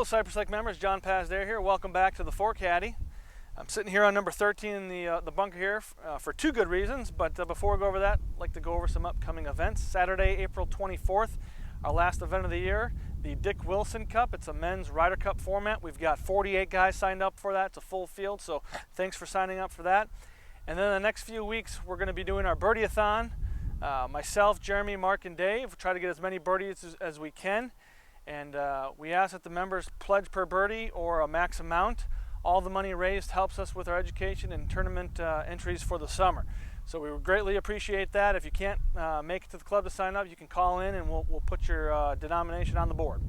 Cypress Lake members, John Pazder here. Welcome back to the 4 Caddy. I'm sitting here on number 13 in the bunker here for two good reasons, but before we go over that, I'd like to go over some upcoming events. Saturday, April 24th, our last event of the year, the Dick Wilson Cup. It's a men's Ryder Cup format. We've got 48 guys signed up for that. It's a full field, so thanks for signing up for that. And then the next few weeks, we're going to be doing our birdie-a-thon. Myself, Jeremy, Mark, and Dave try to get as many birdies as we can. And we ask that the members pledge per birdie or a max amount. All the money raised helps us with our education and tournament entries for the summer. So we would greatly appreciate that. If you can't make it to the club to sign up, you can call in and we'll put your denomination on the board.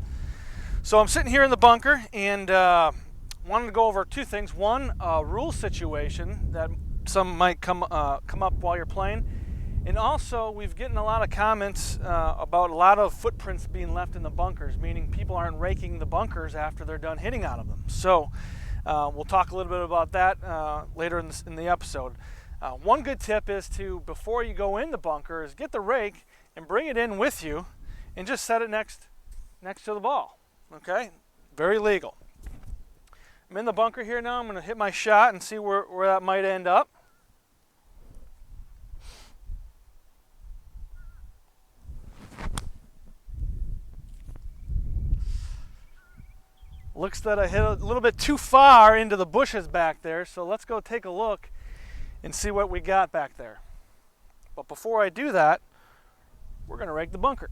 So I'm sitting here in the bunker and wanted to go over two things. One, a rule situation that some might come up while you're playing. And also, we've gotten a lot of comments about a lot of footprints being left in the bunkers, meaning people aren't raking the bunkers after they're done hitting out of them. So we'll talk a little bit about that later in the episode. One good tip is to, before you go in the bunker, is get the rake and bring it in with you and just set it next to the ball. Okay? Very legal. I'm in the bunker here now. I'm going to hit my shot and see where that might end up. Looks that I hit a little bit too far into the bushes back there, so let's go take a look and see what we got back there. But before I do that, we're going to rake the bunker.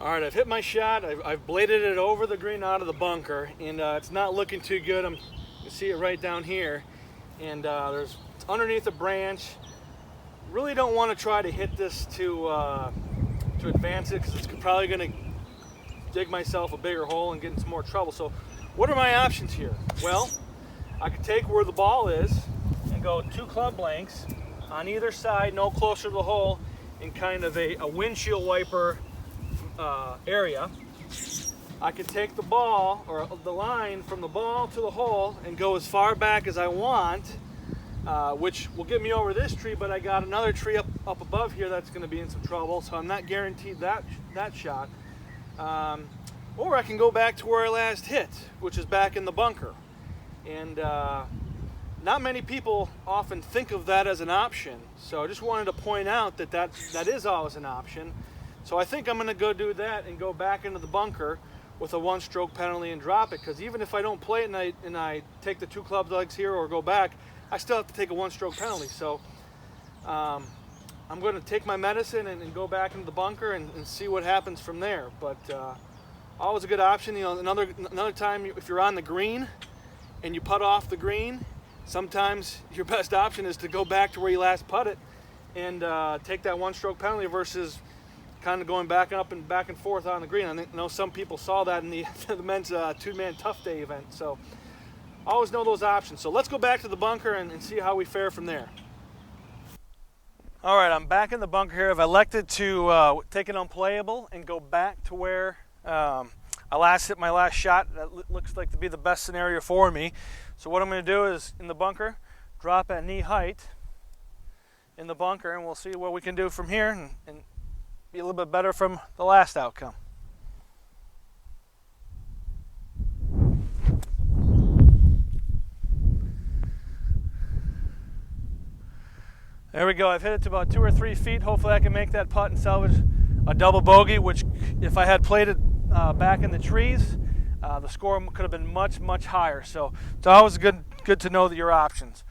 All right, I've hit my shot. I've bladed it over the green out of the bunker, and it's not looking too good. You can see it right down here, and there's underneath a branch. Really don't want to try to hit this to advance it because it's probably going to dig myself a bigger hole and get in some more trouble. So what are my options here? Well, I could take where the ball is and go 2 club lengths on either side, no closer to the hole, in kind of a windshield wiper area. I could take the ball, or the line from the ball to the hole, and go as far back as I want, which will get me over this tree, but I got another tree up above here that's going to be in some trouble, so I'm not guaranteed that shot. Or I can go back to where I last hit, which is back in the bunker. And not many people often think of that as an option, so I just wanted to point out that is always an option. So I think I'm going to go do that and go back into the bunker with a 1-stroke penalty and drop it, because even if I don't play it and I take the 2 club legs here or go back, I still have to take a 1-stroke penalty. So I'm going to take my medicine and go back into the bunker and see what happens from there. But always a good option. You know, another time, if you're on the green and you putt off the green, sometimes your best option is to go back to where you last putted and take that 1-stroke penalty versus kind of going back and forth on the green. I know some people saw that in the men's 2-man tough day event. So always know those options. So let's go back to the bunker and see how we fare from there. All right, I'm back in the bunker here. I've elected to take an unplayable and go back to where I last hit my last shot. That looks like to be the best scenario for me. So what I'm going to do is, in the bunker, drop at knee height in the bunker, and we'll see what we can do from here and be a little bit better from the last outcome. There we go. I've hit it to about 2 or 3 feet. Hopefully I can make that putt and salvage a double bogey, which if I had played it back in the trees, the score could have been much, much higher. So it's always good to know your options.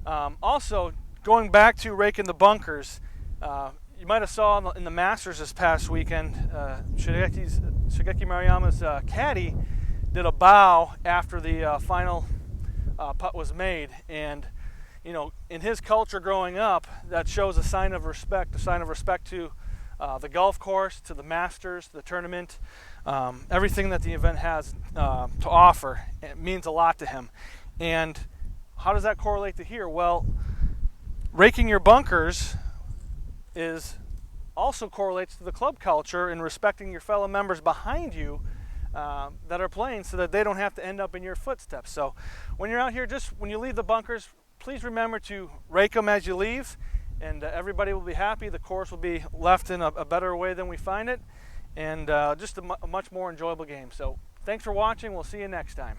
Also, going back to raking the bunkers, you might have saw in the Masters this past weekend, Shigeki Maruyama's caddy did a bow after the final putt was made, and you know, in his culture growing up, that shows a sign of respect to the golf course, to the Masters, the tournament, everything that the event has to offer. It means a lot to him. And how does that correlate to here? Well, raking your bunkers also correlates to the club culture and respecting your fellow members behind you that are playing, so that they don't have to end up in your footsteps. So when you're out here, just when you leave the bunkers, please remember to rake them as you leave, and everybody will be happy. The course will be left in a better way than we find it, and just a much more enjoyable game. So thanks for watching. We'll see you next time.